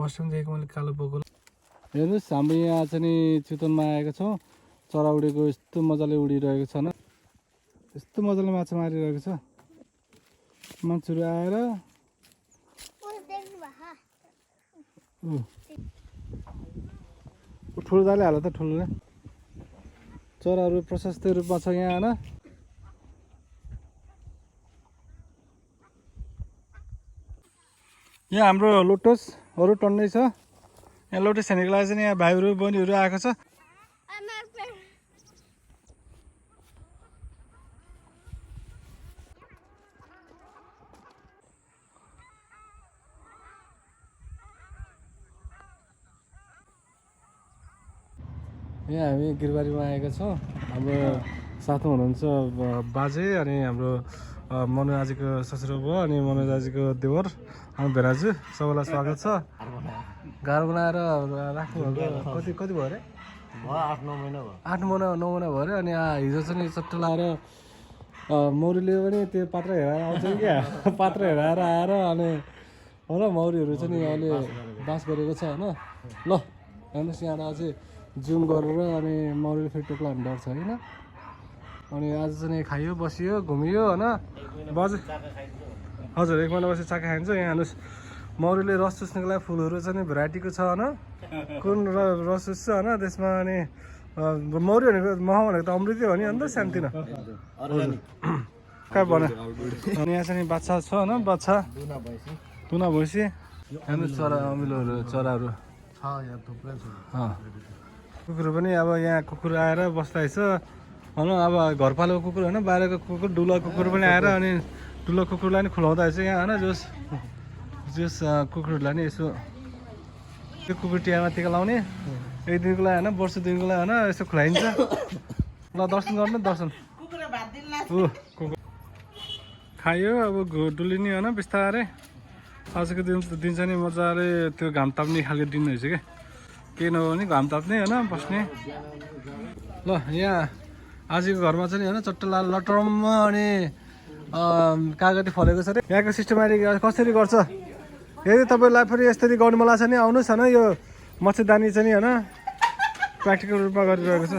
मौसम देखेको मैले कालो बगुला हेर्नुहोस् हाम्रो यहाँ चाहिँ नि चितवनमा आएको छौँ चरा उडेको यस्तो मजाले उडिरहेको छ न यस्तो मजाले माछा मारिरहेको छ मान्छेहरू आएर ठुलो जाले हाल त ठुलो चराहरू प्रशस्त रूपमा छ यहाँ होइन यहाँ हाम्रो लोटसहरू टन्नै छ यहाँ लोटस हेर्नेको लागि चाहिँ यहाँ भाइहरू बहिनीहरू आएको छ यहाँ हामी गिरबारीमा आएका छौँ हाम्रो साथमा हुनुहुन्छ बाजे अनि हाम्रो मनोज आजीको ससुरो भयो अनि मनोज आजीको देवर अनि भेनाजु सबैलाई स्वागत छ गाह्रो बनाएर राख्नुभएको कति कति भयो अरे 8-9 महिना भयो 9 महिना भयो अरे अनि हिजो चाहिँ चट्ट लाएर मौरीले पनि त्यो पात्र हेराएर आउँछ क्या पात्र हेराएर आएर अनि होला मौरीहरू चाहिँ नि अहिले बास गरेको छ होइन ल हेर्नुहोस् यहाँबाट चाहिँ जुम गरेर अनि मौरीले फेरि टोक्ला भने डर छ होइन अनि आज चाहिँ खाइयो बसियो घुमियो होइन बज हजुर 1 महिनापछि चाका खाइन्छ यहाँ हेर्नुहोस् मौरीले रस चुस्नुको लागि फुलहरू चाहिँ भेराइटीको छ होइन कुन रस चुस्छ होइन त्यसमा अनि मौरी भनेको मह भनेको त अमृतै हो नि अन्त सानोतिनो कहाँ भन अनि यहाँ चाहिँ बाछा छ होइन बाछा तुना भैँसी हेर्नुहोस् चरा अमिलोहरू चराहरू छ यहाँ थुप्रै छ कुकुर पनि अब यहाँ कुकुर आएर बस्दैछ होइन अब घरपालुको कुकुर होइन बाहिरको कुकुर डुला कुकुर पनि आएर अनि डुला कुकुरलाई पनि खुलाउँदा रहेछ यहाँ होइन जस जस कुकुरलाई नि यसो त्यो कुकुर टियामा टिका लाउने 1 दिनको लागि होइन वर्ष दिनको लागि होइन यसो खुलाइन्छ ल दर्शन गर्नु दर्शन खायो अब डुलिने होइन बिस्तारै आजको दिन चाहिँ मजाले त्यो घाम ताप्ने खालको दिन रहेछ क्या केही नभए पनि घाम ताप्ने होइन बस्ने ल यहाँ आजको घरमा चाहिँ होइन चट्टला लटरम्म अनि कागती फलेको छ अरे यहाँको सिस्टमेटिक कसरी गर्छ यदि तपाईँलाई फेरि यसरी गर्नु मन लाग्छ नि आउनुहोस् होइन यो मच्छरदानी चाहिँ नि होइन प्र्याक्टिकल रूपमा गरिरहेको छ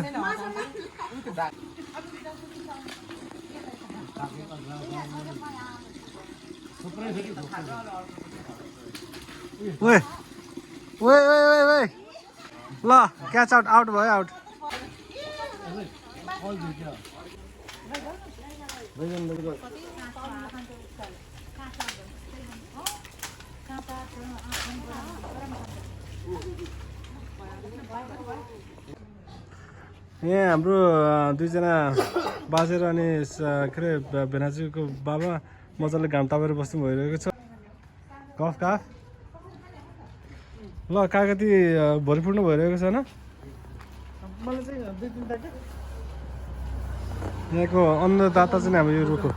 ओए ओए ओए ओए ओए ल क्याच आउट भयो आउट यहाँ हाम्रो दुईजना बाजेर अनि के अरे भेनाजुको बाबा मजाले घाम तापेर बस्नु भइरहेको छ गफ गफ ल कागती भरिपूर्ण भइरहेको छ होइन यहाँको अन्नदाता चाहिँ हाम्रो यो रुख हो